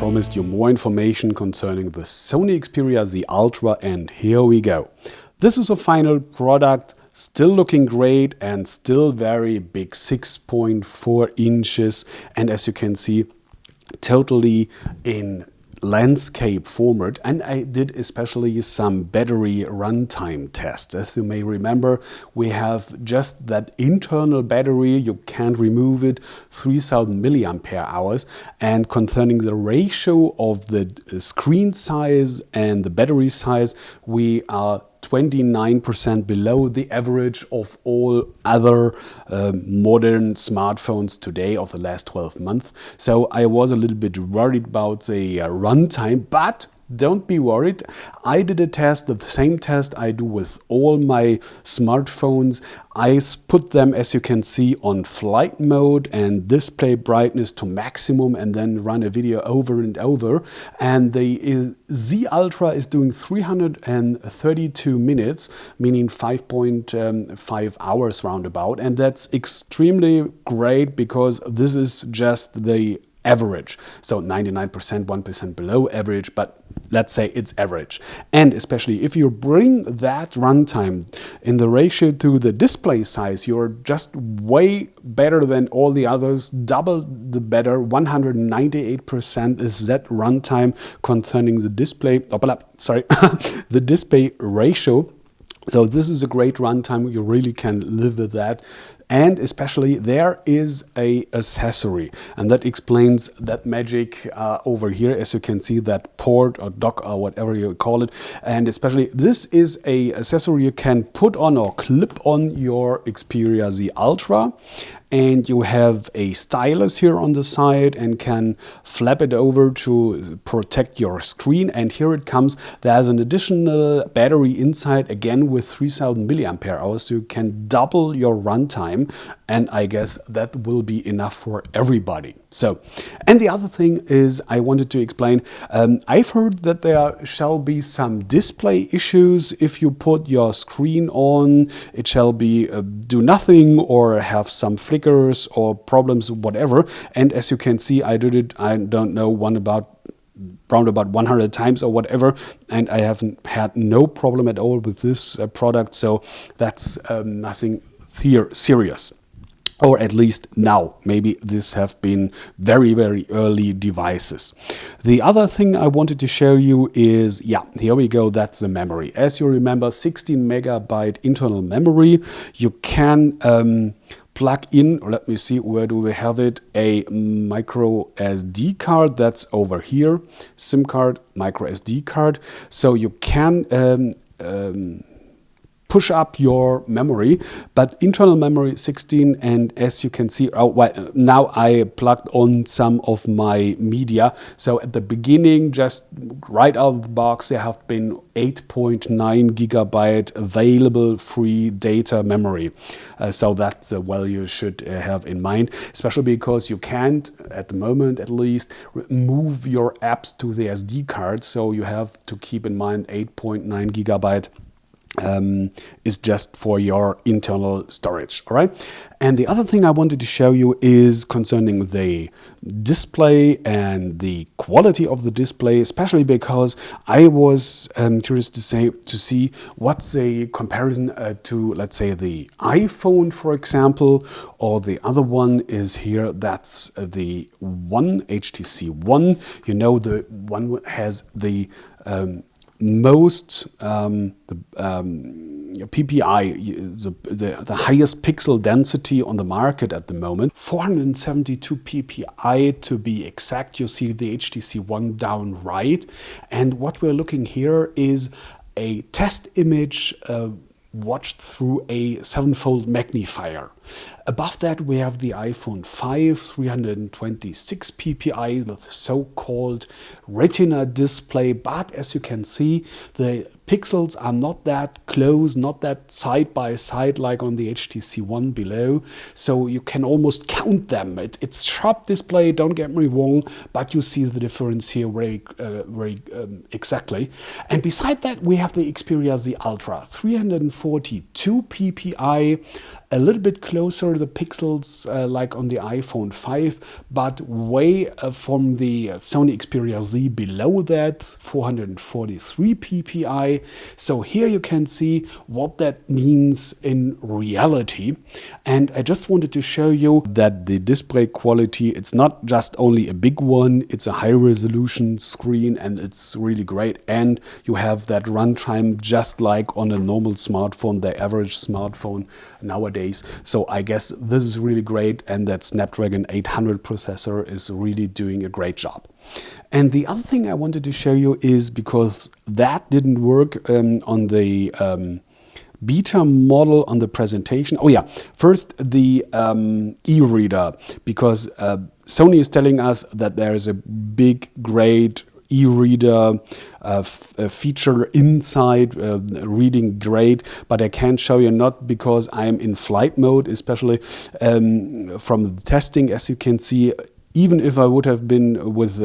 promised you more information concerning the Sony Xperia Z Ultra, and here we go. This is a final product, still looking great and still very big, 6.4 inches, and as you can see, totally in landscape format. And I did especially some battery runtime tests. As you may remember, we have just that internal battery, you can't remove it, 3000 milliampere hours. And concerning the ratio of the screen size and the battery size, we are 29% below the average of all other modern smartphones today of the last 12 months. So I was a little bit worried about the runtime, but don't be worried. I did a test, the same test I do with all my smartphones. I put them, as you can see, on flight mode and display brightness to maximum, and then run a video over and over. And the Z Ultra is doing 332 minutes, meaning 5.5 hours roundabout. And that's extremely great because this is just the average. So 99%, 1% below average, but let's say it's average. And especially if you bring that runtime in the ratio to the display size, you're just way better than all the others, double the better. 198% is that runtime concerning the display, the display ratio. So this is a great runtime, you really can live with that. And especially there is a accessory, and that explains that magic over here, as you can see, that port or dock or whatever you call it. And especially this is a accessory you can put on or clip on your Xperia Z Ultra. And you have a stylus here on the side and can flap it over to protect your screen. And here it comes. There's an additional battery inside, again with 3000 milliampere hours, so you can double your runtime. And I guess that will be enough for everybody. So, and the other thing is I wanted to explain, I've heard that there shall be some display issues. If you put your screen on, it shall be do nothing or have some flickers or problems, whatever. And as you can see, I did it, I don't know, around about 100 times or whatever, and I haven't had no problem at all with this product. So that's nothing here serious. Or at least now, maybe this have been very, very early devices. The other thing I wanted to show you is, yeah, here we go, that's the memory. As you remember, 16 megabyte internal memory. You can plug in, or let me see, where do we have it? A micro SD card, that's over here. SIM card, micro SD card. So you can push up your memory, but internal memory 16, and as you can see, now I plugged on some of my media. So at the beginning, just right out of the box, there have been 8.9 gigabyte available free data memory. So that's a value you should have in mind, especially because you can't, at the moment at least, move your apps to the SD card. So you have to keep in mind 8.9 gigabyte is just for your internal storage. All right. And the other thing I wanted to show you is concerning the display and the quality of the display, especially because I was curious to see what's the comparison to, let's say, the iPhone, for example, or the other one is here. That's the One, HTC One. You know, the one has the most PPI, the highest pixel density on the market at the moment, 472 PPI to be exact. You see the HTC One down right, and what we're looking here is a test image watched through a 7-fold magnifier. Above that we have the iPhone 5, 326 PPI, the so-called Retina display, but as you can see, the pixels are not that close, not that side by side like on the HTC One below, so you can almost count them. It's sharp display, don't get me wrong, but you see the difference here very exactly. And beside that, we have the Xperia Z Ultra, 342 ppi, a little bit closer the pixels like on the iPhone 5, but way from the Sony Xperia Z below that, 443 ppi. So here you can see what that means in reality. And I just wanted to show you that the display quality, it's not just only a big one, it's a high resolution screen and it's really great. And you have that runtime just like on a normal smartphone, the average smartphone nowadays. So I guess this is really great, and that Snapdragon 800 processor is really doing a great job. And the other thing I wanted to show you is, because that didn't work on the beta model on the presentation. Oh yeah, first the e-reader, because Sony is telling us that there is a big, great e-reader feature inside, reading great, but I can't show you, not because I'm in flight mode, especially from the testing. As you can see, even if I would have been with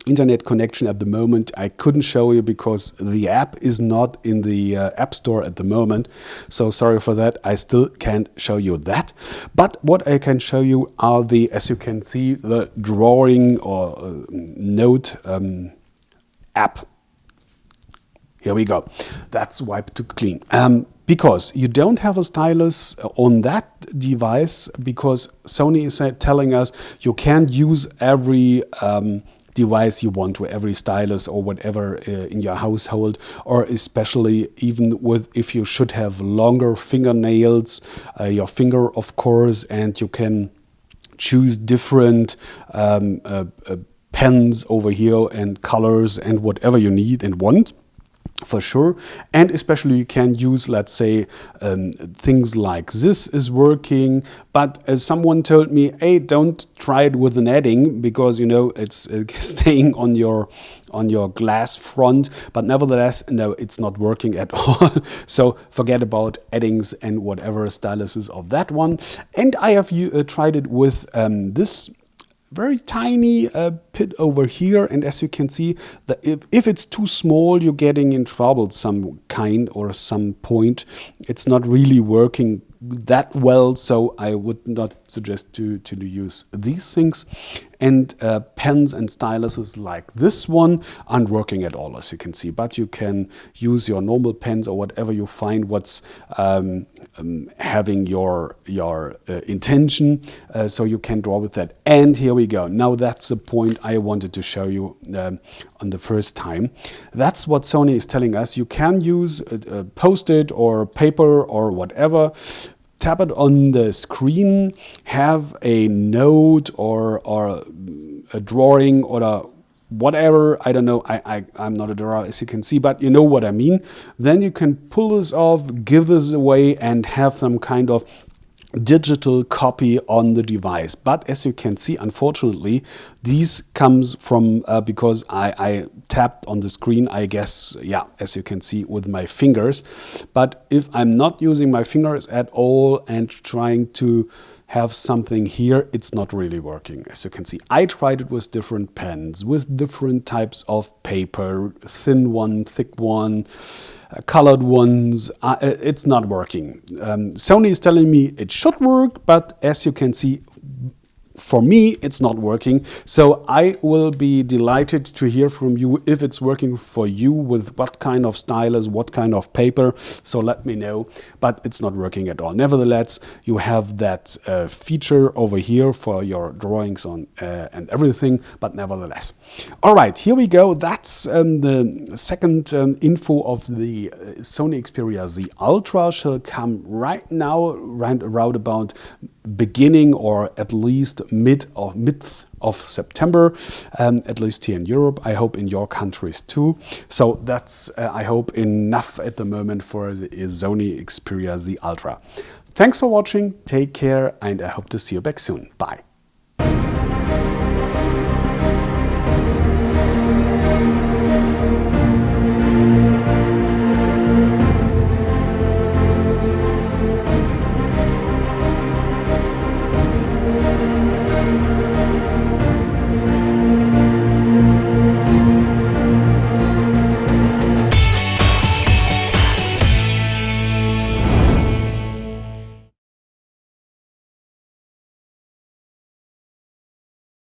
internet connection at the moment, I couldn't show you because the app is not in the App Store at the moment. So sorry for that, I still can't show you that. But what I can show you are the, as you can see, the drawing or note app. Here we go. That's wiped to clean. Because you don't have a stylus on that device, because Sony is telling us you can't use every device you want, to every stylus or whatever in your household, or especially even with, if you should have longer fingernails, your finger of course, and you can choose different pens over here and colors and whatever you need and want. For sure. And especially you can use, let's say, things like this is working, but as someone told me, hey, don't try it with an adding, because you know it's staying on your glass front. But nevertheless, no, it's not working at all. So forget about addings and whatever styluses of that one. And I have tried it with this very tiny pit over here, and as you can see, that if it's too small, you're getting in trouble some kind or some point. It's not really working that well, so I would not suggest to use these things. And pens and styluses like this one aren't working at all, as you can see, but you can use your normal pens or whatever you find what's having your intention, so you can draw with that. And here we go. Now that's the point I wanted to show you on the first time. That's what Sony is telling us. You can use Post-it or paper or whatever, tap it on the screen, have a note or a drawing or a whatever, I don't know, I'm not a drawer, as you can see, but you know what I mean. Then you can pull this off, give this away, and have some kind of digital copy on the device. But as you can see, unfortunately, these comes from because I tapped on the screen, I guess, yeah, as you can see, with my fingers. But if I'm not using my fingers at all and trying to have something here, it's not really working. As you can see, I tried it with different pens, with different types of paper, thin one, thick one, colored ones. It's not working. Sony is telling me it should work, but as you can see, for me, it's not working. So I will be delighted to hear from you if it's working for you, with what kind of stylus, what kind of paper. So let me know, but it's not working at all. Nevertheless, you have that feature over here for your drawings on and everything, but nevertheless. All right, here we go. That's the second info of the Sony Xperia Z Ultra. Shall come right now, right around about beginning or at least mid of September, at least here in Europe. I hope in your countries too. So that's I hope enough at the moment for the Sony Xperia Z Ultra. Thanks for watching, take care, and I hope to see you back soon. Bye.